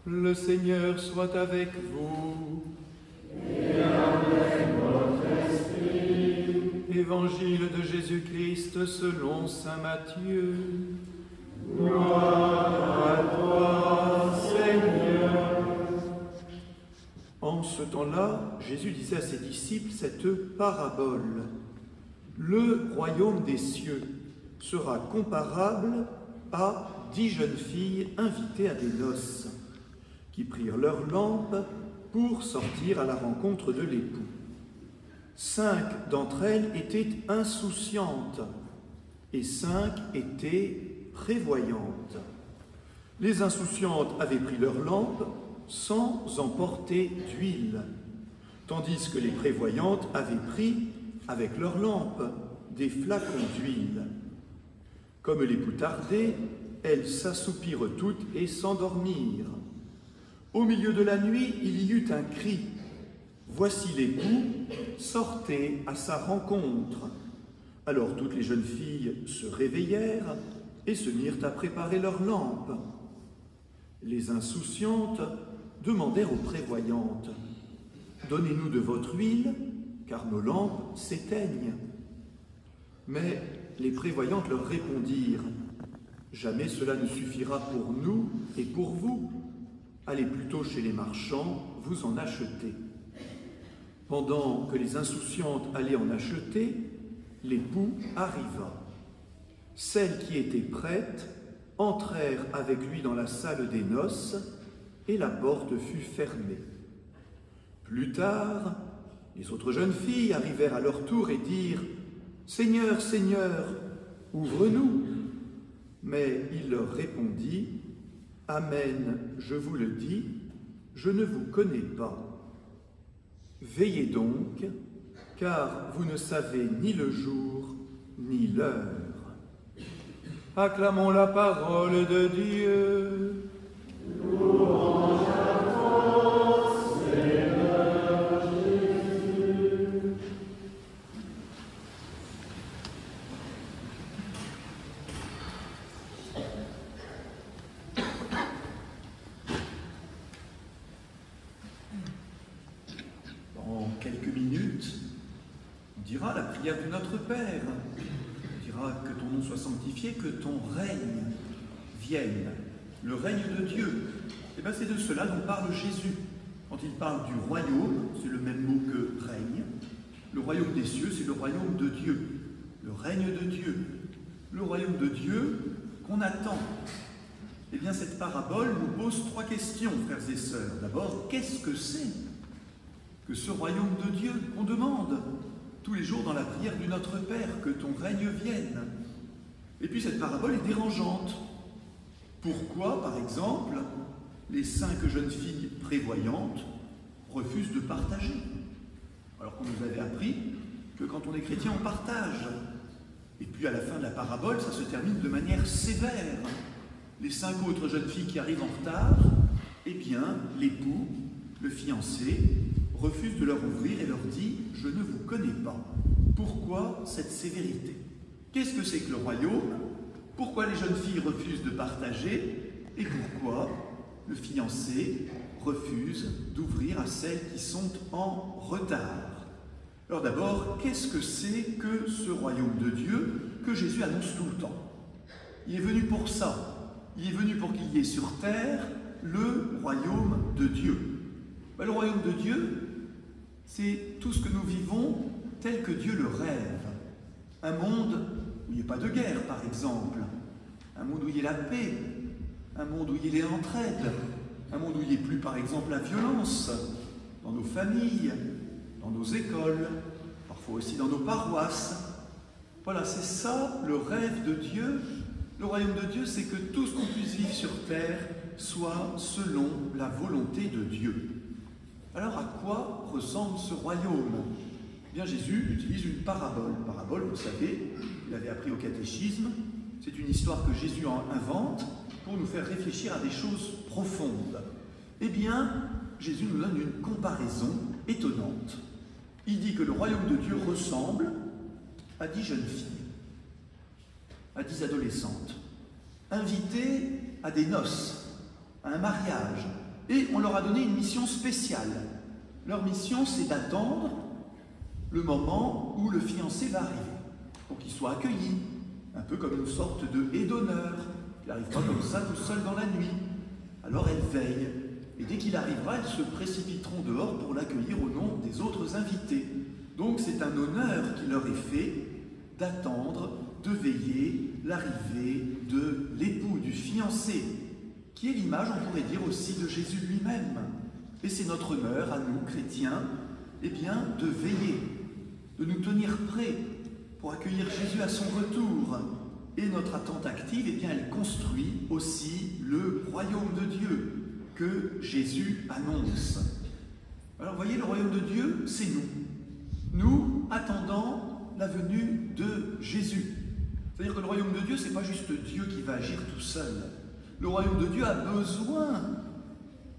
Le Seigneur soit avec vous. Et avec votre esprit. Évangile de Jésus-Christ selon saint Matthieu. Gloire à toi, Seigneur. En ce temps-là, Jésus disait à ses disciples cette parabole. Le royaume des cieux sera comparable à 10 jeunes filles invitées à des noces, qui prirent leurs lampes pour sortir à la rencontre de l'époux. 5 d'entre elles étaient insouciantes et 5 étaient prévoyantes. Les insouciantes avaient pris leurs lampes sans emporter d'huile, tandis que les prévoyantes avaient pris avec leurs lampes des flacons d'huile. Comme l'époux tardait, elles s'assoupirent toutes et s'endormirent. Au milieu de la nuit, il y eut un cri. Voici l'époux, sortez à sa rencontre. Alors toutes les jeunes filles se réveillèrent et se mirent à préparer leurs lampes. Les insouciantes demandèrent aux prévoyantes, « Donnez-nous de votre huile, car nos lampes s'éteignent. » Mais les prévoyantes leur répondirent, « Jamais cela ne suffira pour nous et pour vous. Allez plutôt chez les marchands, vous en achetez. » Pendant que les insouciantes allaient en acheter, l'époux arriva. Celles qui étaient prêtes entrèrent avec lui dans la salle des noces et la porte fut fermée. Plus tard, les autres jeunes filles arrivèrent à leur tour et dirent « Seigneur, Seigneur, ouvre-nous » Mais il leur répondit « Amen, je vous le dis, je ne vous connais pas. Veillez donc, car vous ne savez ni le jour ni l'heure. » Acclamons la parole de Dieu. Louange à toi, Seigneur Jésus. Dans quelques minutes, on dira la prière du Notre Père. On dira que ton nom soit sanctifié, que ton règne vienne, le règne de Dieu. Et bien c'est de cela dont parle Jésus. Quand il parle du royaume, c'est le même mot que règne. Le royaume des cieux, c'est le royaume de Dieu, le règne de Dieu. Le royaume de Dieu qu'on attend. Eh bien cette parabole nous pose 3 questions, frères et sœurs. D'abord, qu'est-ce que c'est que ce royaume de Dieu qu'on demande tous les jours dans la prière du Notre Père, que ton règne vienne? Et puis cette parabole est dérangeante. Pourquoi, par exemple, les 5 jeunes filles prévoyantes refusent de partager? Alors qu'on nous avait appris que quand on est chrétien, on partage. Et puis à la fin de la parabole, ça se termine de manière sévère. Les 5 autres jeunes filles qui arrivent en retard, eh bien, l'époux, le fiancé, refuse de leur ouvrir et leur dit « Je ne vous connais pas ». Pourquoi cette sévérité? Qu'est-ce que c'est que le royaume? Pourquoi les jeunes filles refusent de partager? Et pourquoi le fiancé refuse d'ouvrir à celles qui sont en retard? Alors d'abord, qu'est-ce que c'est que ce royaume de Dieu que Jésus annonce tout le temps? Il est venu pour ça. Il est venu pour qu'il y ait sur terre le royaume de Dieu. Ben, le royaume de Dieu, c'est tout ce que nous vivons tel que Dieu le rêve. Un monde où il n'y a pas de guerre, par exemple. Un monde où il y a la paix. Un monde où il y a l'entraide. Un monde où il n'y a plus, par exemple, la violence. Dans nos familles, dans nos écoles, parfois aussi dans nos paroisses. Voilà, c'est ça le rêve de Dieu. Le royaume de Dieu, c'est que tout ce qu'on puisse vivre sur terre soit selon la volonté de Dieu. Alors à quoi ressemble ce royaume? Eh bien, Jésus utilise une parabole. Parabole, vous le savez, il avait appris au catéchisme. C'est une histoire que Jésus invente pour nous faire réfléchir à des choses profondes. Eh bien, Jésus nous donne une comparaison étonnante. Il dit que le royaume de Dieu ressemble à 10 jeunes filles, à 10 adolescentes, invitées à des noces, à un mariage. Et on leur a donné une mission spéciale. Leur mission, c'est d'attendre le moment où le fiancé va arriver, pour qu'il soit accueilli, un peu comme une sorte de haie d'honneur. Il n'arrive pas comme ça tout seul dans la nuit. Alors elles veillent, et dès qu'il arrivera, elles se précipiteront dehors pour l'accueillir au nom des autres invités. Donc c'est un honneur qui leur est fait d'attendre, de veiller l'arrivée de l'époux, du fiancé, qui est l'image, on pourrait dire aussi, de Jésus lui-même. Et c'est notre honneur à nous, chrétiens, eh bien, de veiller, de nous tenir prêts pour accueillir Jésus à son retour. Et notre attente active, eh bien, elle construit aussi le royaume de Dieu que Jésus annonce. Alors, voyez, le royaume de Dieu, c'est nous. Nous attendant la venue de Jésus. C'est-à-dire que le royaume de Dieu, ce n'est pas juste Dieu qui va agir tout seul. Le royaume de Dieu a besoin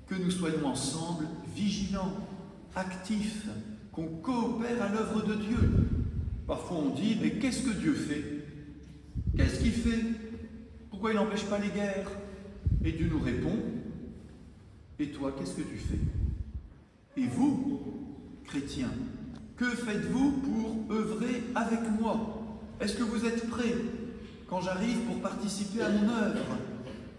que nous soyons ensemble vigilants, actifs, qu'on coopère à l'œuvre de Dieu. Parfois on dit, mais qu'est-ce que Dieu fait? Qu'est-ce qu'il fait? Pourquoi il n'empêche pas les guerres? Et Dieu nous répond, et toi, qu'est-ce que tu fais? Et vous, chrétiens, que faites-vous pour œuvrer avec moi? Est-ce que vous êtes prêts quand j'arrive pour participer à mon œuvre?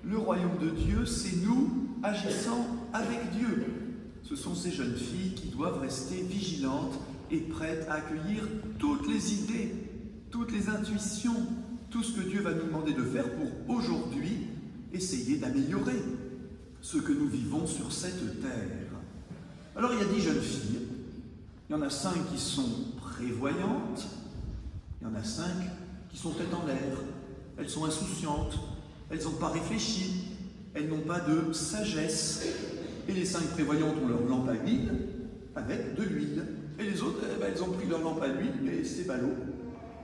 Le royaume de Dieu, c'est nous agissant avec Dieu. Ce sont ces jeunes filles qui doivent rester vigilantes et prêtes à accueillir toutes les idées, toutes les intuitions, tout ce que Dieu va nous demander de faire pour aujourd'hui essayer d'améliorer ce que nous vivons sur cette terre. Alors il y a 10 jeunes filles, il y en a 5 qui sont prévoyantes, il y en a 5 qui sont tête en l'air, elles sont insouciantes, elles n'ont pas réfléchi, elles n'ont pas de sagesse. Et les 5 prévoyantes ont leur lampe à huile avec de l'huile. Et les autres, elles ont pris leur lampe à l'huile, mais c'est ballot.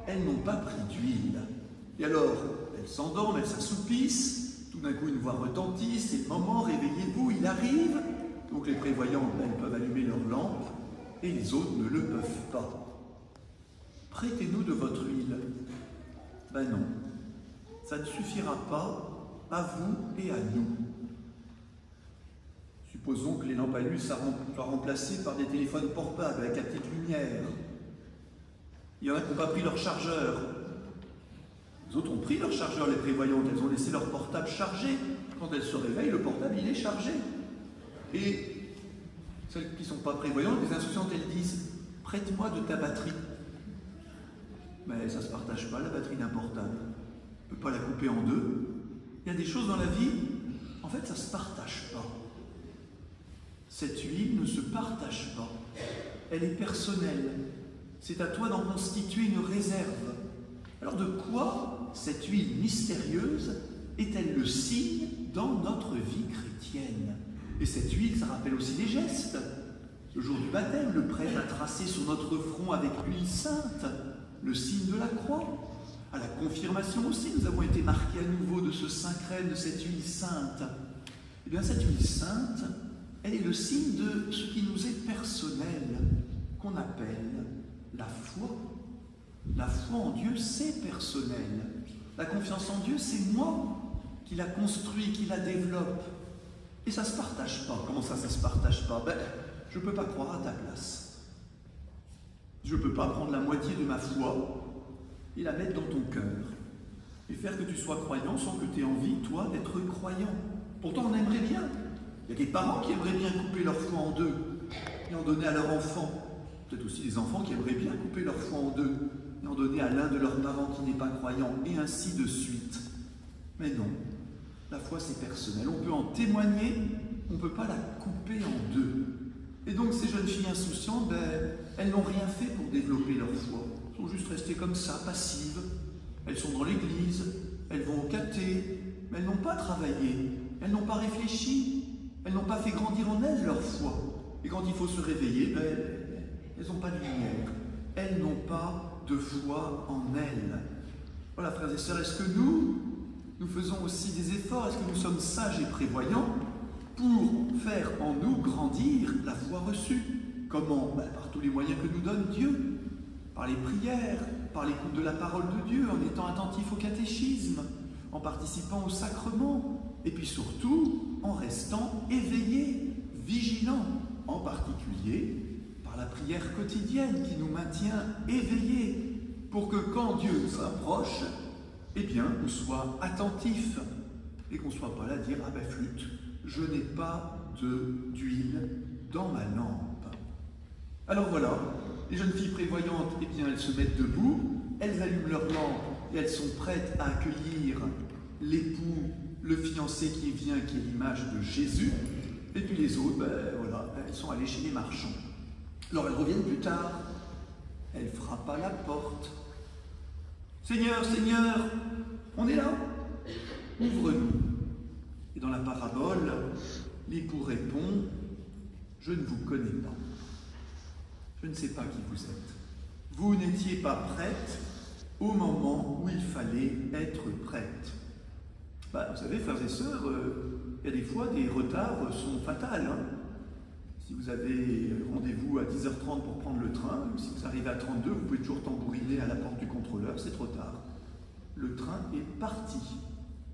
Elles n'ont pas pris d'huile. Et alors, elles s'endorment, elles s'assoupissent. Tout d'un coup, une voix retentit. C'est le moment, réveillez-vous, il arrive. Donc les prévoyantes, elles peuvent allumer leur lampe. Et les autres ne le peuvent pas. Prêtez-nous de votre huile. Ben non. Ça ne suffira pas à vous et à nous. Supposons que les lampes à l'huile soient remplacées par des téléphones portables avec la petite lumière. Il y en a qui n'ont pas pris leur chargeur. Les autres ont pris leur chargeur, les prévoyantes. Elles ont laissé leur portable chargé. Quand elles se réveillent, le portable, il est chargé. Et celles qui ne sont pas prévoyantes, les insouciantes, elles disent « Prête-moi de ta batterie ». Mais ça ne se partage pas, la batterie d'un portable. On ne peut pas la couper en deux. Il y a des choses dans la vie, en fait, ça ne se partage pas. Cette huile ne se partage pas. Elle est personnelle. C'est à toi d'en constituer une réserve. Alors de quoi cette huile mystérieuse est-elle le signe dans notre vie chrétienne? Et cette huile, ça rappelle aussi des gestes. Le jour du baptême, le prêtre a tracé sur notre front avec l'huile sainte le signe de la croix. À la confirmation aussi, nous avons été marqués à nouveau de ce saint crème, de cette huile sainte. Eh bien, cette huile sainte, elle est le signe de ce qui nous est personnel, qu'on appelle la foi. La foi en Dieu, c'est personnel. La confiance en Dieu, c'est moi qui la construis, qui la développe. Et ça ne se partage pas. Comment ça ne se partage pas? Ben, je ne peux pas croire à ta place. Je ne peux pas prendre la moitié de ma foi et la mettre dans ton cœur et faire que tu sois croyant sans que tu aies envie, toi, d'être croyant. Pourtant, on aimerait bien. Il y a des parents qui aimeraient bien couper leur foi en deux et en donner à leur enfant. Peut-être aussi des enfants qui aimeraient bien couper leur foi en deux et en donner à l'un de leurs parents qui n'est pas croyant, et ainsi de suite. Mais non, la foi c'est personnel. On peut en témoigner, on ne peut pas la couper en deux. Et donc ces jeunes filles insouciantes, ben, elles n'ont rien fait pour développer leur foi. Elles sont juste restées comme ça, passives. Elles sont dans l'église, elles vont au caté, mais elles n'ont pas travaillé, elles n'ont pas réfléchi, elles n'ont pas fait grandir en elles leur foi. Et quand il faut se réveiller, ben, elles n'ont pas de lumière. Elles n'ont pas de foi en elles. Voilà, frères et sœurs, est-ce que nous faisons aussi des efforts? Est-ce que nous sommes sages et prévoyants pour faire en nous grandir la foi reçue? Comment? Ben, par tous les moyens que nous donne Dieu. Par les prières, par l'écoute de la parole de Dieu, en étant attentif au catéchisme, en participant au sacrement, et puis surtout en restant éveillé, vigilant, en particulier par la prière quotidienne qui nous maintient éveillés pour que quand Dieu s'approche, eh bien, on soit attentif et qu'on ne soit pas là à dire « Ah ben flûte, je n'ai pas d'huile dans ma lampe. » Alors voilà, les jeunes filles prévoyantes, eh bien, elles se mettent debout, elles allument leur lampe et elles sont prêtes à accueillir l'époux, le fiancé qui vient, qui est l'image de Jésus. Et puis les autres, ben voilà, elles sont allées chez les marchands. Alors elles reviennent plus tard. Elles frappent à la porte. « Seigneur, Seigneur, on est là, ouvre-nous. » Et dans la parabole, l'époux répond « Je ne vous connais pas. Je ne sais pas qui vous êtes. Vous n'étiez pas prête au moment où il fallait être prête. » Bah, vous savez, frères et sœurs, il y a des fois, des retards sont fatals. Hein. Si vous avez rendez-vous à 10h30 pour prendre le train, si vous arrivez à 32, vous pouvez toujours tambouriner à la porte du contrôleur, c'est trop tard. Le train est parti.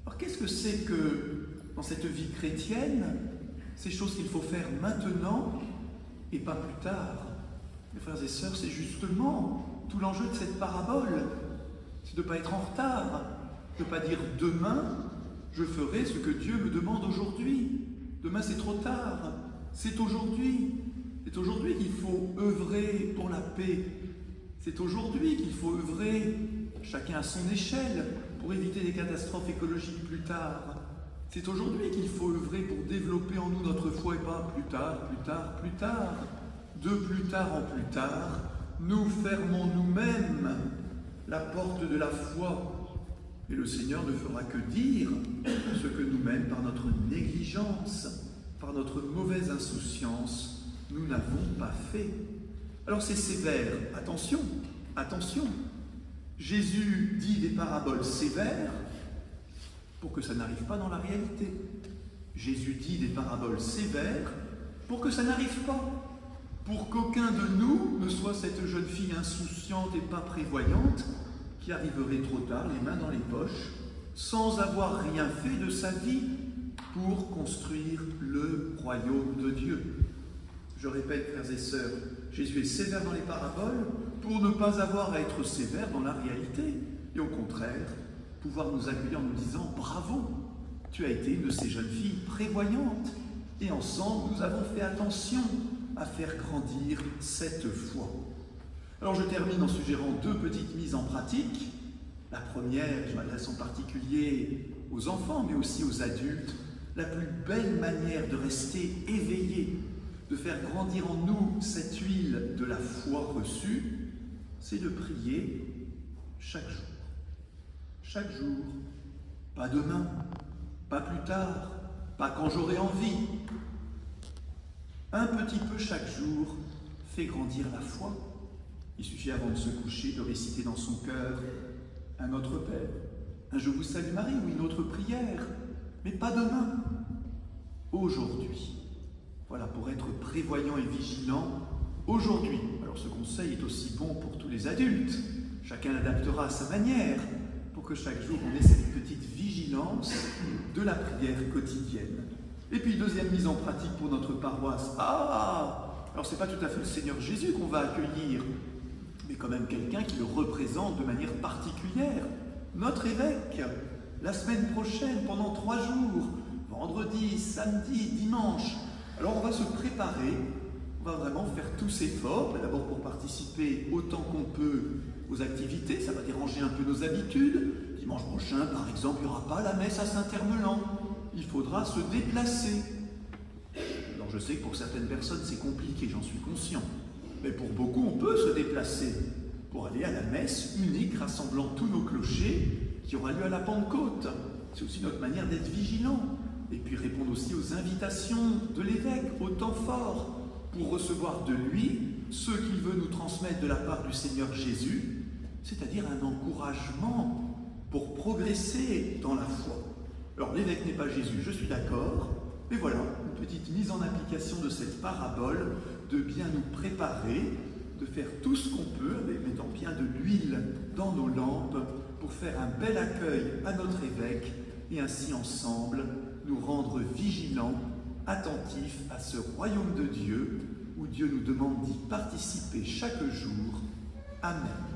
Alors qu'est-ce que c'est que, dans cette vie chrétienne, ces choses qu'il faut faire maintenant et pas plus tard? Mes frères et sœurs, c'est justement tout l'enjeu de cette parabole. C'est de ne pas être en retard, de ne pas dire demain, je ferai ce que Dieu me demande aujourd'hui. Demain, c'est trop tard. C'est aujourd'hui. C'est aujourd'hui qu'il faut œuvrer pour la paix. C'est aujourd'hui qu'il faut œuvrer, chacun à son échelle, pour éviter des catastrophes écologiques plus tard. C'est aujourd'hui qu'il faut œuvrer pour développer en nous notre foi et pas plus tard, plus tard, plus tard. De plus tard en plus tard, nous fermons nous-mêmes la porte de la foi. Et le Seigneur ne fera que dire ce que nous-mêmes, par notre négligence, par notre mauvaise insouciance, nous n'avons pas fait. Alors c'est sévère. Attention, attention. Jésus dit des paraboles sévères pour que ça n'arrive pas dans la réalité. Jésus dit des paraboles sévères pour que ça n'arrive pas. Pour qu'aucun de nous ne soit cette jeune fille insouciante et pas prévoyante qui arriverait trop tard, les mains dans les poches, sans avoir rien fait de sa vie pour construire le royaume de Dieu. Je répète, frères et sœurs, Jésus est sévère dans les paraboles pour ne pas avoir à être sévère dans la réalité, et au contraire, pouvoir nous accueillir en nous disant « Bravo, tu as été une de ces jeunes filles prévoyantes, et ensemble nous avons fait attention à faire grandir cette foi. » Alors je termine en suggérant deux petites mises en pratique. La première, je m'adresse en particulier aux enfants, mais aussi aux adultes. La plus belle manière de rester éveillé, de faire grandir en nous cette huile de la foi reçue, c'est de prier chaque jour. Chaque jour. Pas demain, pas plus tard, pas quand j'aurai envie. Un petit peu chaque jour fait grandir la foi. Il suffit avant de se coucher de réciter dans son cœur un Notre Père, un Je vous salue Marie ou une autre prière, mais pas demain, aujourd'hui. Voilà, pour être prévoyant et vigilant aujourd'hui. Alors ce conseil est aussi bon pour tous les adultes. Chacun l'adaptera à sa manière pour que chaque jour on ait cette petite vigilance de la prière quotidienne. Et puis deuxième mise en pratique pour notre paroisse. Ah, alors c'est pas tout à fait le Seigneur Jésus qu'on va accueillir, mais quand même quelqu'un qui le représente de manière particulière. Notre évêque, la semaine prochaine, pendant 3 jours, vendredi, samedi, dimanche. Alors on va se préparer, on va vraiment faire tous efforts, d'abord pour participer autant qu'on peut aux activités, ça va déranger un peu nos habitudes. Dimanche prochain, par exemple, il n'y aura pas la messe à Saint-Hermeland, il faudra se déplacer. Alors je sais que pour certaines personnes c'est compliqué, j'en suis conscient. Mais pour beaucoup, on peut se déplacer pour aller à la messe unique rassemblant tous nos clochers qui aura lieu à la Pentecôte. C'est aussi notre manière d'être vigilant. Et puis répondre aussi aux invitations de l'évêque au temps fort pour recevoir de lui ce qu'il veut nous transmettre de la part du Seigneur Jésus, c'est-à-dire un encouragement pour progresser dans la foi. Alors l'évêque n'est pas Jésus, je suis d'accord, mais voilà, une petite mise en application de cette parabole, de bien nous préparer, de faire tout ce qu'on peut, en mettant bien de l'huile dans nos lampes, pour faire un bel accueil à notre évêque, et ainsi ensemble nous rendre vigilants, attentifs à ce royaume de Dieu, où Dieu nous demande d'y participer chaque jour. Amen.